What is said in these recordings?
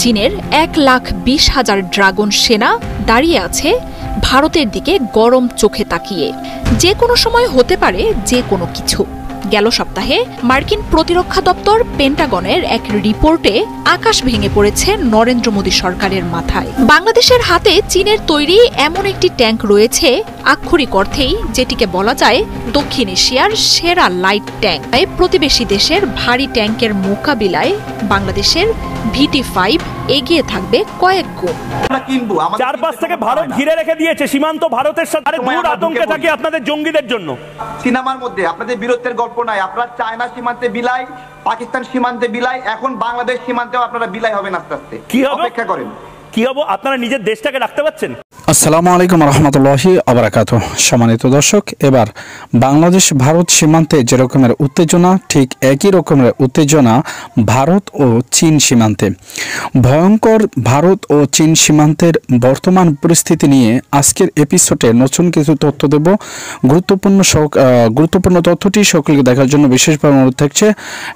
চীনের 1,20,000 ড্রাগন সেনা দাঁড়িয়ে আছে ভারতের দিকে গরম চোখে তাকিয়ে। যে কোনো সময় হতে পারে যে কোনো কিছু। গেল সপ্তাহে মার্কিন প্রতিরক্ষা দপ্তর পেন্টাগনের এক রিপোর্টে আকাশ ভেঙে পড়েছে নরেন্দ্র মোদী সরকারের মাথায়। বাংলাদেশের হাতে চীনের তৈরি এমন একটি ট্যাঙ্ক রয়েছে, আক্ষরিক অর্থেই যেটিকে বলা যায় দক্ষিণ এশিয়ার সেরা লাইট ট্যাঙ্ক। প্রতিবেশী দেশের ভারী ট্যাঙ্কের মোকাবিলায় বাংলাদেশের VT-5 এগিয়ে থাকবে কয়েক গুণ। চারপাশ থেকে ভারত ঘিরে রেখে দিয়েছে সীমান্ত ভারতের সাথে। দূর আতঙ্কে থাকে আপনাদের জঙ্গিদের জন্য। সিনেমার মধ্যে আপনাদের বীরত্বের গল্প নাই। আপনারা চায়না সীমান্তে বিলাই, পাকিস্তান সীমান্তে বিলাই, এখন বাংলাদেশ সীমান্তেও আপনারা বিলাই হবেন আস্তে আস্তে। কি হবে? অপেক্ষা করেন। কি হবে? আপনারা নিজের দেশটাকে রাখতে পারছেন? আসসালামু আলাইকুম রহমতুল্লাহি আবরাকাতুহু। সম্মানিত দর্শক, এবার বাংলাদেশ ভারত সীমান্তে যে রকমের উত্তেজনা, ঠিক একই রকমের উত্তেজনা ভারত ও চীন সীমান্তে। ভয়ঙ্কর ভারত ও চীন সীমান্তের বর্তমান পরিস্থিতি নিয়ে আজকের এপিসোডে নতুন কিছু তথ্য দেব। গুরুত্বপূর্ণ তথ্যটি সকলকে দেখার জন্য বিশেষভাবে অনুরোধ থাকছে।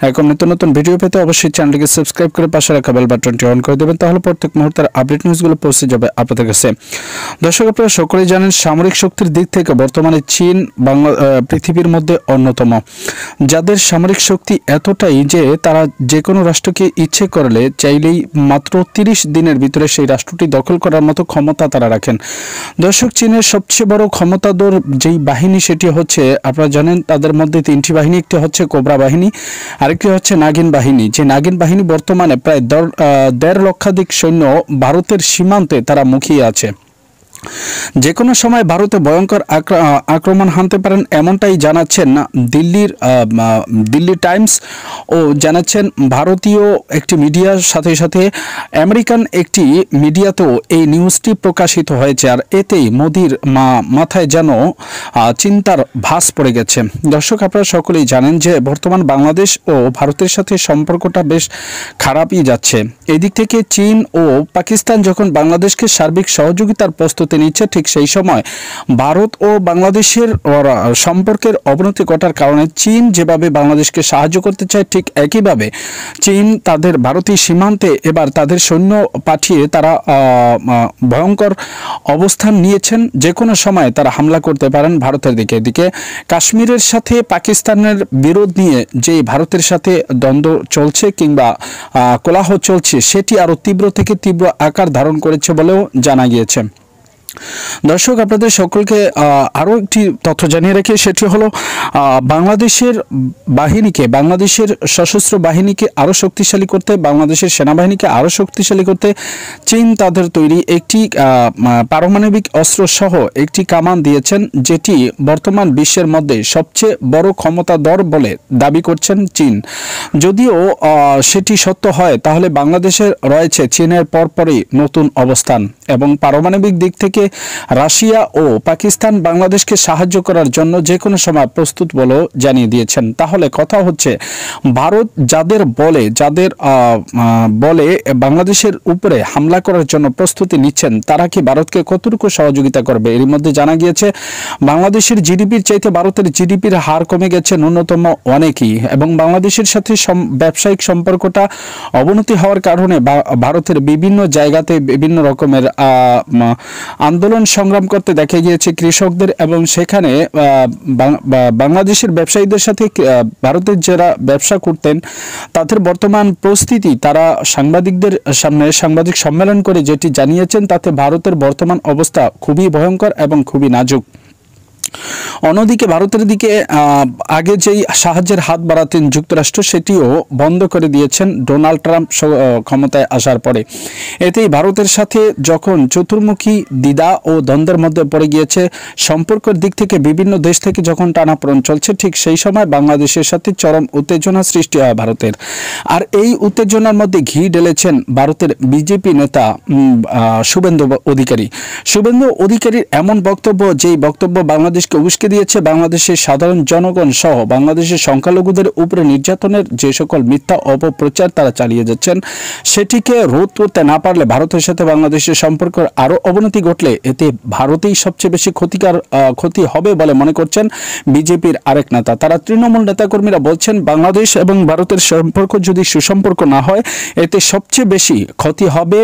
এরকম নিত্য নতুন ভিডিও পেতে অবশ্যই চ্যানেলটিকে সাবস্ক্রাইব করে পাশে রাখা বেল বাটনটি অন করে দেবেন, তাহলে প্রত্যেক মুহূর্তের আপডেট নিউজগুলো পৌঁছে যাবে আপনাদের কাছে। দর্শক, আপনারা সকলেই জানেন সামরিক শক্তির দিক থেকে বর্তমানে চীন পৃথিবীর মধ্যে অন্যতম, যাদের সামরিক শক্তি এতটাই যে তারা যে কোনো রাষ্ট্রকে ইচ্ছে করলে চাইলেই মাত্র 30 দিনের ভিতরে সেই রাষ্ট্রটি দখল করার মতো ক্ষমতা তারা রাখেন। দর্শক, চীনের সবচেয়ে বড় ক্ষমতাধর যেই বাহিনী সেটি হচ্ছে, আপনারা জানেন তাদের মধ্যে 3টি বাহিনী। একটি হচ্ছে কোবরা বাহিনী, আরেকটি হচ্ছে নাগিন বাহিনী। যে নাগিন বাহিনী বর্তমানে প্রায় 1.5 লক্ষাধিক সৈন্য ভারতের সীমান্তে তারা মুখিয়ে আছে। যে কোনো সময় ভারতে ভয়ঙ্কর আক্রমণ হানতে পারেন এমনটাই জানাচ্ছেন দিল্লি টাইমস ও জানাচ্ছেন ভারতীয় একটি মিডিয়ার সাথে সাথে আমেরিকান একটি মিডিয়াতেও এই নিউজটি প্রকাশিত হয়েছে। আর এতেই মোদির মাথায় যেন চিন্তার ভাঁজ পড়ে গেছে। দর্শক, আপনারা সকলেই জানেন যে বর্তমান বাংলাদেশ ও ভারতের সাথে সম্পর্কটা বেশ খারাপই যাচ্ছে। এদিক থেকে চীন ও পাকিস্তান যখন বাংলাদেশকে সার্বিক সহযোগিতার প্রস্তুতি নিচ্ছে, ঠিক সেই সময় ভারত ও বাংলাদেশের সম্পর্কের অবনতি ঘটার কারণে চীন যেভাবে বাংলাদেশকে সাহায্য করতে চায়, ঠিক একইভাবে চীন তাদের ভারতীয় সীমান্তে এবার তাদের সৈন্য পাঠিয়ে তারা ভয়ঙ্কর অবস্থান নিয়েছেন। যে কোনো সময় তারা হামলা করতে পারেন ভারতের দিকে। এদিকে কাশ্মীরের সাথে পাকিস্তানের বিরোধ নিয়ে যে ভারতের সাথে দ্বন্দ্ব চলছে কিংবা কোলাহল চলছে, সেটি আরও তীব্র থেকে তীব্র আকার ধারণ করেছে বলেও জানা গিয়েছে। দর্শক, আপনাদের সকলকে আরও একটি তথ্য জানিয়ে রাখি, সেটি হলো বাংলাদেশের বাংলাদেশের সশস্ত্র বাহিনীকে আরও শক্তিশালী করতে, বাংলাদেশের সেনাবাহিনীকে আরও শক্তিশালী করতে চীন তাদের তৈরি একটি পারমাণবিক অস্ত্র সহ একটি কামান দিয়েছেন, যেটি বর্তমান বিশ্বের মধ্যে সবচেয়ে বড় ক্ষমতাধর বলে দাবি করছেন চীন। যদিও সেটি সত্য হয়, তাহলে বাংলাদেশের রয়েছে চীনের পরপরই নতুন অবস্থান এবং পারমাণবিক দিক থেকে রাশিয়া ও পাকিস্তান বাংলাদেশকে সাহায্য করার জন্য যে কোনো সময় প্রস্তুত বলেও জানিয়ে দিয়েছেন। তাহলে কথা হচ্ছে, ভারত যাদের বলে বাংলাদেশের উপরে হামলা করার জন্য প্রস্তুতি নিচ্ছেন, তারা কি ভারতকে কতটুকু সহযোগিতা করবে? এর মধ্যে জানা গিয়েছে বাংলাদেশের জিডিপির চাইতে ভারতের জিডিপির হার কমে গেছে ন্যূনতম অনেকই, এবং বাংলাদেশের সাথে ব্যবসায়িক সম্পর্কটা অবনতি হওয়ার কারণে ভারতের বিভিন্ন জায়গাতে বিভিন্ন রকমের আন্দোলন সংগ্রাম করতে দেখা গিয়েছে কৃষকদের, এবং সেখানে বাংলাদেশের ব্যবসায়ীদের সাথে ভারতের যারা ব্যবসা করতেন তাদের বর্তমান পরিস্থিতি তারা সাংবাদিকদের সামনে সাংবাদিক সম্মেলন করে যেটি জানিয়েছেন, তাতে ভারতের বর্তমান অবস্থা খুবই ভয়ঙ্কর এবং খুবই নাজুক। অন্যদিকে ভারতের দিকে আগে যেই সাহায্যের হাত বাড়াতেন যুক্তরাষ্ট্র, সেটিও বন্ধ করে দিয়েছেন ডোনাল্ড ট্রাম্প ক্ষমতায় আসার পরে। এতেই ভারতের সাথে যখন চতুর্মুখী দ্বিধা ও দ্বন্দ্বের মধ্যে পড়ে গিয়েছে, সম্পর্কের দিক থেকে বিভিন্ন দেশ থেকে যখন টানাপোড়েন চলছে, ঠিক সেই সময় বাংলাদেশের সাথে চরম উত্তেজনা সৃষ্টি হয় ভারতের। আর এই উত্তেজনার মধ্যে ঘি ঢেলেছেন ভারতের বিজেপি নেতা শুভেন্দু অধিকারীর এমন বক্তব্য, যেই বক্তব্য বাংলাদেশ বাংলাদেশকে উস্কে দিয়েছে, বাংলাদেশের সাধারণ জনগণ সহ বাংলাদেশের সংখ্যালঘুদের উপরে নির্যাতনের যে সকল মিথ্যা অপপ্রচার তারা চালিয়ে যাচ্ছেন, সেটিকে রোধ করতে না পারলে, ভারতের সাথে বাংলাদেশের সম্পর্কের আরও অবনতি ঘটলে এতে ভারতেই সবচেয়ে বেশি ক্ষতি হবে বলে মনে করছেন বিজেপির আরেক নেতা। তারা তৃণমূল নেতাকর্মীরা বলছেন, বাংলাদেশ এবং ভারতের সম্পর্ক যদি সুসম্পর্ক না হয়, এতে সবচেয়ে বেশি ক্ষতি হবে